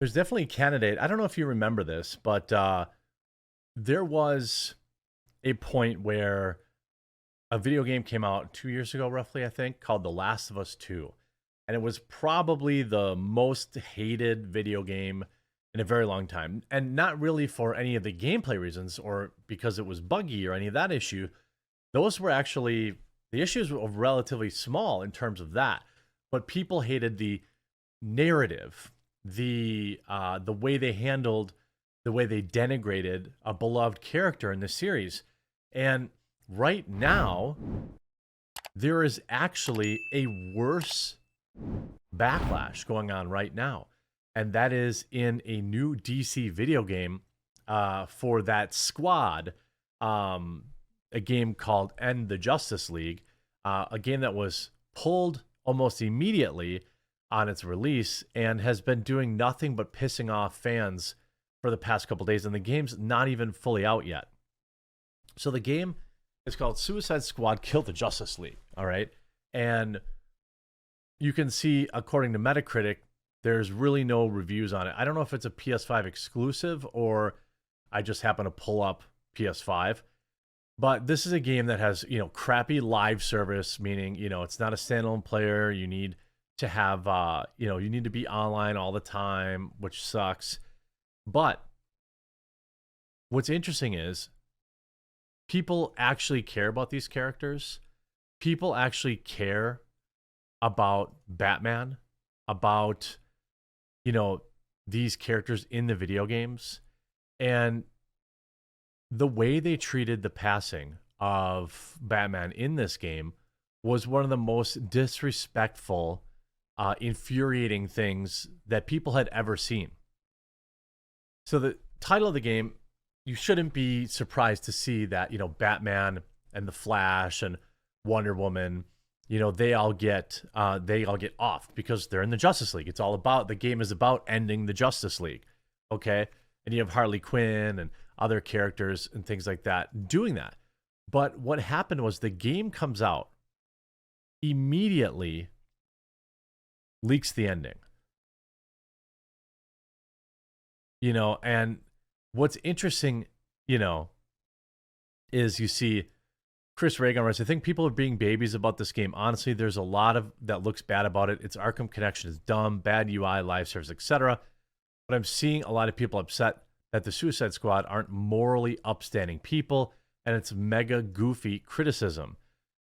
There's definitely a candidate. I don't know if you remember this, but there was a point where a video game came out 2 years ago, roughly, I think, called The Last of Us 2. And it was probably the most hated video game in a very long time. And not really for any of the gameplay reasons or because it was buggy or any of that issue. Those were actually, the issues were relatively small in terms of that. But people hated the narrative, the way they handled, the way they denigrated a beloved character in the series. And right now, there is actually a worse backlash going on right now. And that is in a new DC video game for that squad, a game called End the Justice League, a game that was pulled almost immediately on its release and has been doing nothing but pissing off fans for the past couple days. And the game's not even fully out yet. So the game is called Suicide Squad Kill the Justice League. All right. And you can see, according to Metacritic, there's really no reviews on it. I don't know if it's a PS5 exclusive or I just happen to pull up PS5. But this is a game that has, crappy live service, meaning, it's not a standalone player. You need to have, you need to be online all the time, which sucks. But what's interesting is people actually care about these characters. People actually care about Batman, about, these characters in the video games. And the way they treated the passing of Batman in this game was one of the most disrespectful, infuriating things that people had ever seen. So the title of the game, you shouldn't be surprised to see that, Batman and the Flash and Wonder Woman, they all get off because they're in the Justice League. It's all about, the game is about ending the Justice League. Okay. And you have Harley Quinn and other characters and things like that doing that. But what happened was the game comes out, immediately leaks the ending. And what's interesting, is you see Chris Reagan writes, I think people are being babies about this game. Honestly, there's a lot of that looks bad about it. Its Arkham connection is dumb, bad UI, live service, etc. But I'm seeing a lot of people upset that the Suicide Squad aren't morally upstanding people, and it's mega goofy criticism.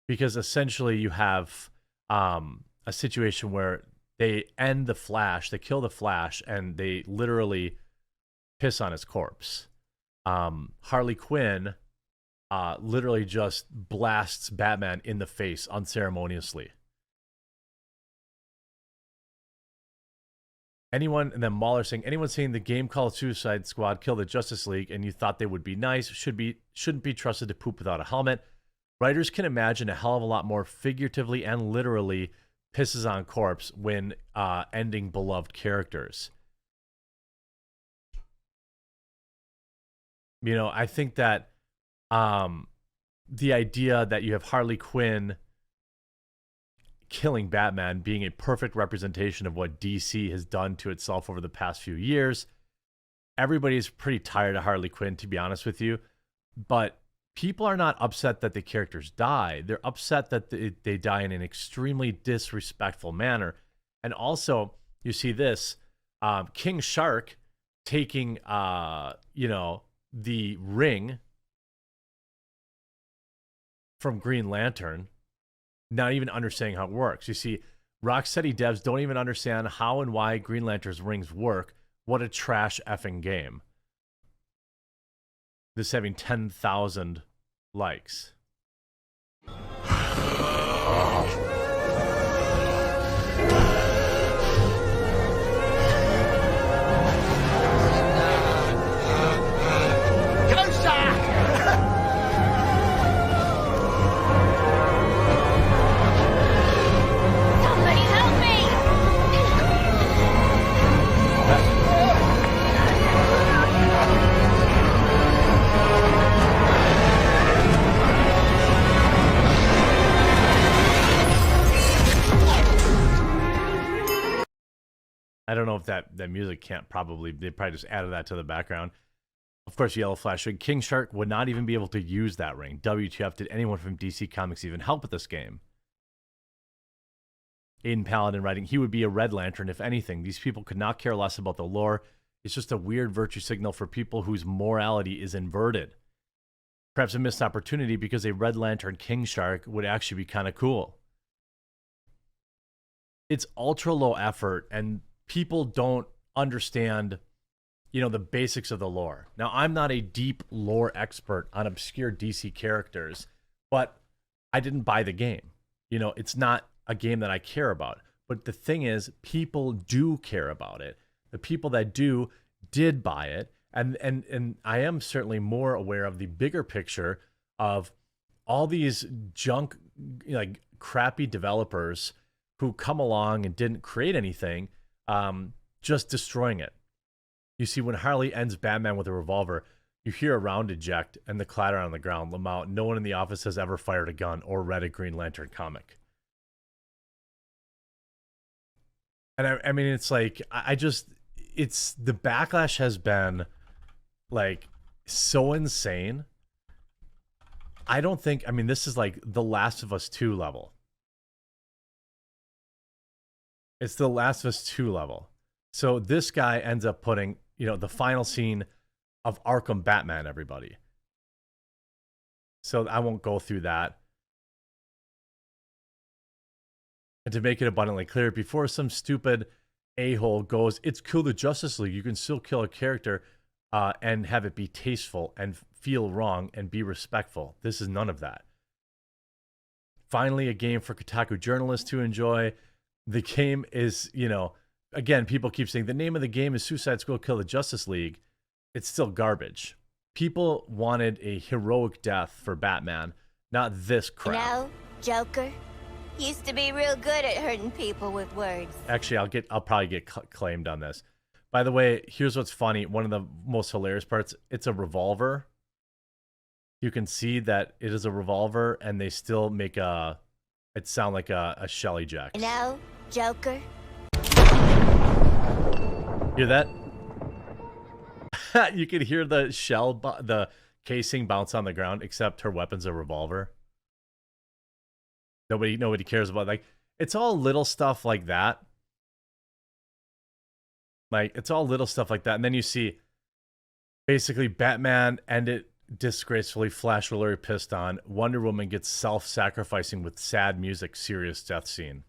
Because essentially you have a situation where they end the Flash, they kill the Flash, and they literally piss on his corpse. Harley Quinn literally just blasts Batman in the face unceremoniously. And then Mahler saying, anyone saying the game called Suicide Squad Kill the Justice League and you thought they would be nice shouldn't be trusted to poop without a helmet. Writers can imagine a hell of a lot more figuratively and literally pisses on corpse when ending beloved characters. I think that the idea that you have Harley Quinn killing Batman being a perfect representation of what DC has done to itself over the past few years. Everybody's pretty tired of Harley Quinn, to be honest with you. But people are not upset that the characters die. They're upset that they die in an extremely disrespectful manner. And also, you see this, King Shark taking, the ring from Green Lantern, not even understanding how it works. You see, Rocksteady devs don't even understand how and why Green Lantern's rings work. What a trash effing game. This having 10,000 likes. I don't know if that music can't probably, they probably just added that to the background. Of course, Yellow Flash. King Shark would not even be able to use that ring. WTF, did anyone from DC Comics even help with this game? Aiden Paladin writing, he would be a Red Lantern, if anything. These people could not care less about the lore. It's just a weird virtue signal for people whose morality is inverted. Perhaps a missed opportunity because a Red Lantern King Shark would actually be kind of cool. It's ultra low effort, and people don't understand, the basics of the lore. Now, I'm not a deep lore expert on obscure DC characters, but I didn't buy the game. It's not a game that I care about. But the thing is, people do care about it. The people that did buy it. And I am certainly more aware of the bigger picture of all these junk, like crappy developers who come along and didn't create anything, just destroying it. You see, when Harley ends Batman with a revolver, you hear a round eject and the clatter on the ground. Lamau, no one in the office has ever fired a gun or read a Green Lantern comic. And I mean, it's like, it's the backlash has been like so insane. I don't think, this is like the Last of Us 2 level. It's the Last of Us 2 level. So this guy ends up putting, the final scene of Arkham Batman, everybody. So I won't go through that. And to make it abundantly clear, before some stupid a-hole goes, it's kill the Justice League, you can still kill a character and have it be tasteful and feel wrong and be respectful. This is none of that. Finally, a game for Kotaku journalists to enjoy. The game is, again, people keep saying the name of the game is Suicide Squad Kill the Justice League. It's still garbage. People wanted a heroic death for Batman, not this crap. Joker used to be real good at hurting people with words. Actually, I'll probably get claimed on this. By the way, here's what's funny. One of the most hilarious parts, it's a revolver. You can see that it is a revolver, and they still make it sound like a Shelly Jack. Joker. Hear that? You can hear the the casing bounce on the ground, except her weapon's a revolver. Nobody cares about, like, it's all little stuff like that. Like, it's all little stuff like that. And then you see basically Batman ended disgracefully, Flash really pissed on. Wonder Woman gets self-sacrificing with sad music, serious death scene.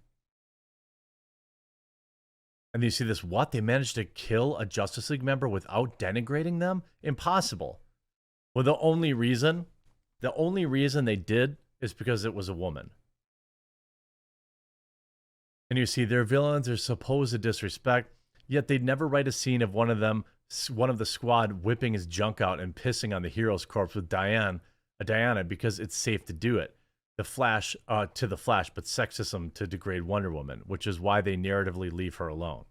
And you see this, what? They managed to kill a Justice League member without denigrating them? Impossible. Well, the only reason they did is because it was a woman. And you see their villains are supposed to disrespect, yet they'd never write a scene of one of the squad whipping his junk out and pissing on the hero's corpse with Diana, because it's safe to do it. The Flash but sexism to degrade Wonder Woman, which is why they narratively leave her alone.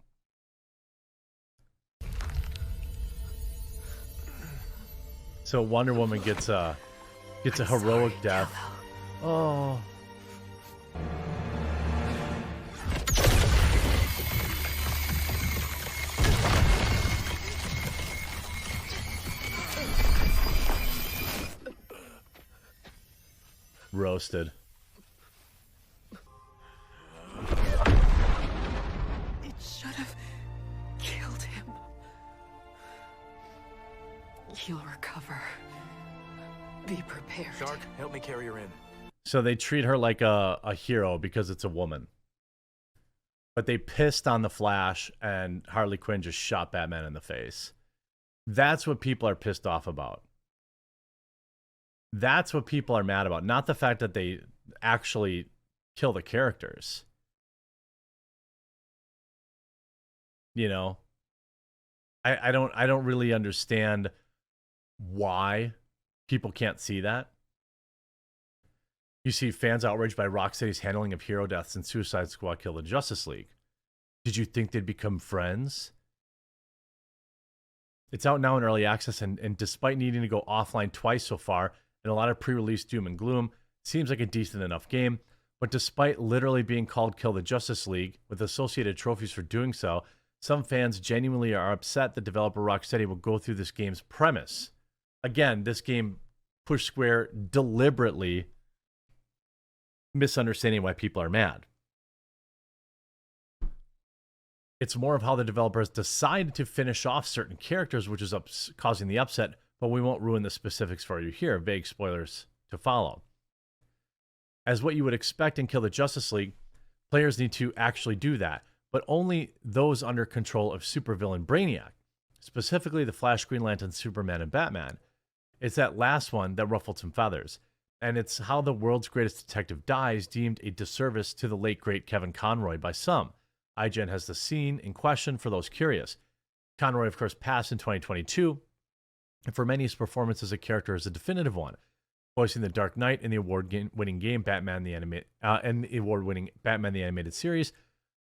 So Wonder Woman gets a heroic death. Oh. Roasted. It should have killed him. He'll recover. Be prepared. Shark, help me carry her in. So they treat her like a hero because it's a woman. But they pissed on the Flash, and Harley Quinn just shot Batman in the face. That's what people are pissed off about. That's what people are mad about, not the fact that they actually kill the characters. I don't really understand why people can't see that. You see fans outraged by Rocksteady's handling of hero deaths in Suicide Squad Kill the Justice League. Did you think they'd become friends? It's out now in early access, and despite needing to go offline twice so far, and a lot of pre-release doom and gloom, seems like a decent enough game. But despite literally being called Kill the Justice League, with associated trophies for doing so, Some fans genuinely are upset that developer Rocksteady will go through this game's premise. Again, this game pushed Square deliberately misunderstanding why people are mad. It's more of how the developers decide to finish off certain characters, which is causing the upset, but we won't ruin the specifics for you here. Vague spoilers to follow. As what you would expect in Kill the Justice League, players need to actually do that, but only those under control of supervillain Brainiac, specifically the Flash, Green Lantern, Superman, and Batman. It's that last one that ruffled some feathers, and it's how the world's greatest detective dies, deemed a disservice to the late great Kevin Conroy by some. IGN has the scene in question for those curious. Conroy, of course, passed in 2022, and for many, his performance as a character is a definitive one, voicing the Dark Knight in the award-winning game Batman the award-winning Batman the Animated Series.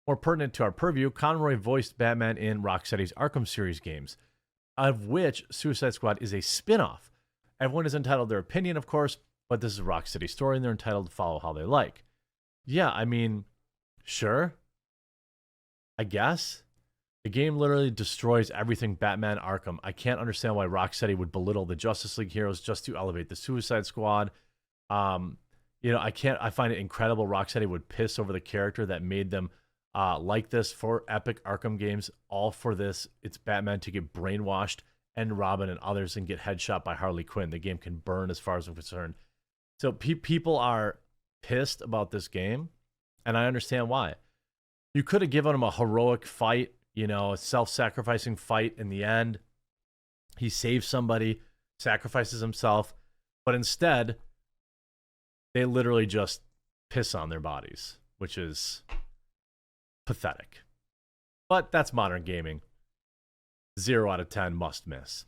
More pertinent to our purview, Conroy voiced Batman in Rocksteady's Arkham series games, of which Suicide Squad is a spin-off. Everyone is entitled to their opinion, of course, but this is a Rocksteady story, and they're entitled to follow how they like. Yeah, I mean, sure, I guess. The game literally destroys everything Batman Arkham. I can't understand why Rocksteady would belittle the Justice League heroes just to elevate the Suicide Squad. I find it incredible Rocksteady would piss over the character that made them like this for epic Arkham games, all for this. It's Batman to get brainwashed and Robin and others and get headshot by Harley Quinn. The game can burn as far as I'm concerned. So people are pissed about this game, and I understand why. You could have given him a heroic fight, a self-sacrificing fight in the end. He saves somebody, sacrifices himself, but instead, they literally just piss on their bodies, which is pathetic. But that's modern gaming. 0 out of 10 must miss.